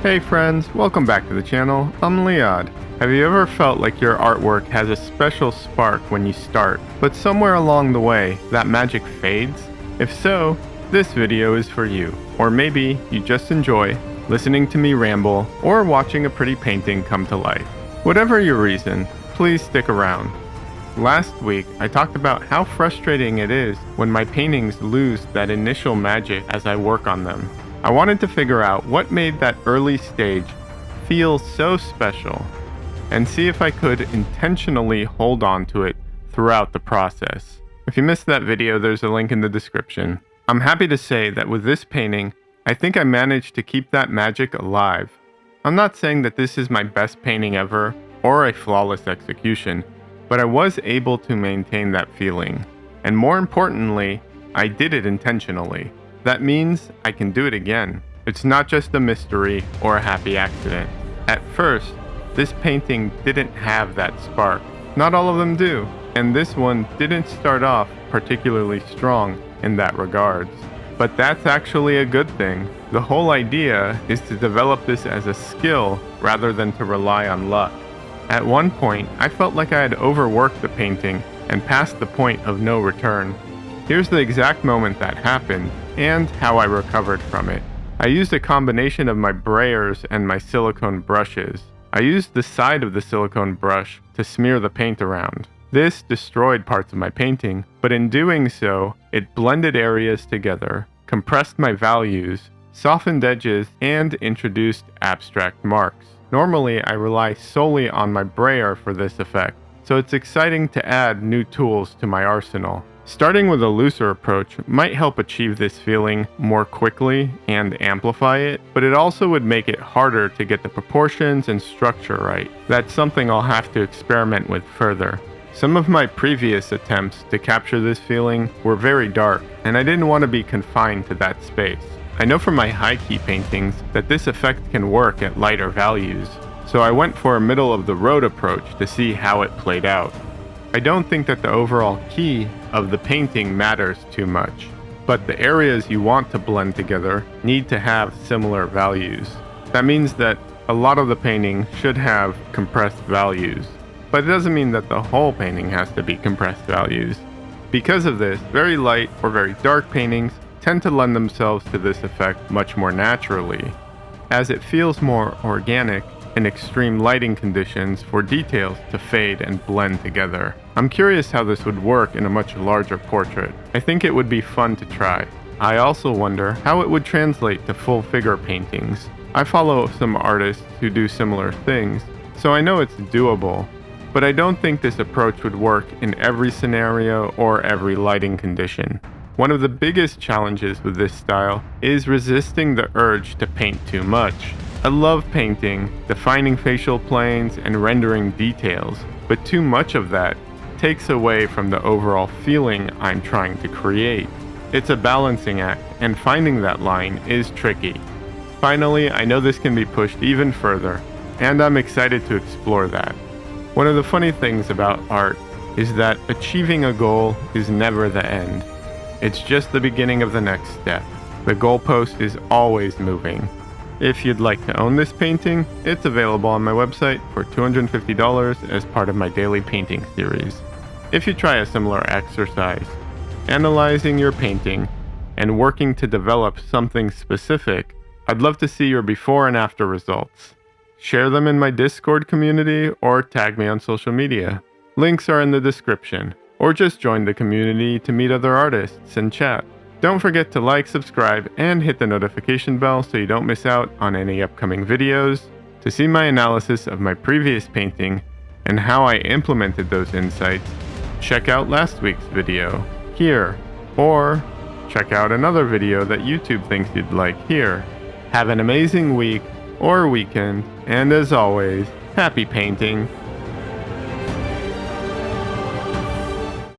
Hey friends, welcome back to the channel. I'm Liad. Have you ever felt like your artwork has a special spark when you start, but somewhere along the way, that magic fades? If so, this video is for you. Or maybe you just enjoy listening to me ramble or watching a pretty painting come to life. Whatever your reason, please stick around. Last week, I talked about how frustrating it is when my paintings lose that initial magic as I work on them. I wanted to figure out what made that early stage feel so special and see if I could intentionally hold on to it throughout the process. If you missed that video, there's a link in the description. I'm happy to say that with this painting, I think I managed to keep that magic alive. I'm not saying that this is my best painting ever or a flawless execution, but I was able to maintain that feeling. And more importantly, I did it intentionally. That means I can do it again. It's not just a mystery or a happy accident. At first, this painting didn't have that spark. Not all of them do, and this one didn't start off particularly strong in that regards. But that's actually a good thing. The whole idea is to develop this as a skill rather than to rely on luck. At one point, I felt like I had overworked the painting and passed the point of no return. Here's the exact moment that happened and how I recovered from it. I used a combination of my brayers and my silicone brushes. I used the side of the silicone brush to smear the paint around. This destroyed parts of my painting, but in doing so, it blended areas together, compressed my values, softened edges, and introduced abstract marks. Normally, I rely solely on my brayer for this effect, so it's exciting to add new tools to my arsenal. Starting with a looser approach might help achieve this feeling more quickly and amplify it, but it also would make it harder to get the proportions and structure right. That's something I'll have to experiment with further. Some of my previous attempts to capture this feeling were very dark, and I didn't want to be confined to that space. I know from my high-key paintings that this effect can work at lighter values, so I went for a middle-of-the-road approach to see how it played out. I don't think that the overall key of the painting matters too much, but the areas you want to blend together need to have similar values. That means that a lot of the painting should have compressed values, but it doesn't mean that the whole painting has to be compressed values. Because of this, very light or very dark paintings tend to lend themselves to this effect much more naturally, as it feels more organic in extreme lighting conditions for details to fade and blend together. I'm curious how this would work in a much larger portrait. I think it would be fun to try. I also wonder how it would translate to full figure paintings. I follow some artists who do similar things, so I know it's doable, but I don't think this approach would work in every scenario or every lighting condition. One of the biggest challenges with this style is resisting the urge to paint too much. I love painting, defining facial planes, and rendering details, but too much of that takes away from the overall feeling I'm trying to create. It's a balancing act, and finding that line is tricky. Finally, I know this can be pushed even further, and I'm excited to explore that. One of the funny things about art is that achieving a goal is never the end. It's just the beginning of the next step. The goalpost is always moving. If you'd like to own this painting, it's available on my website for $250 as part of my daily painting series. If you try a similar exercise, analyzing your painting and working to develop something specific, I'd love to see your before and after results. Share them in my Discord community or tag me on social media. Links are in the description, or just join the community to meet other artists and chat. Don't forget to like, subscribe, and hit the notification bell so you don't miss out on any upcoming videos. To see my analysis of my previous painting and how I implemented those insights, check out last week's video here, or check out another video that YouTube thinks you'd like here. Have an amazing week or weekend, and as always, happy painting!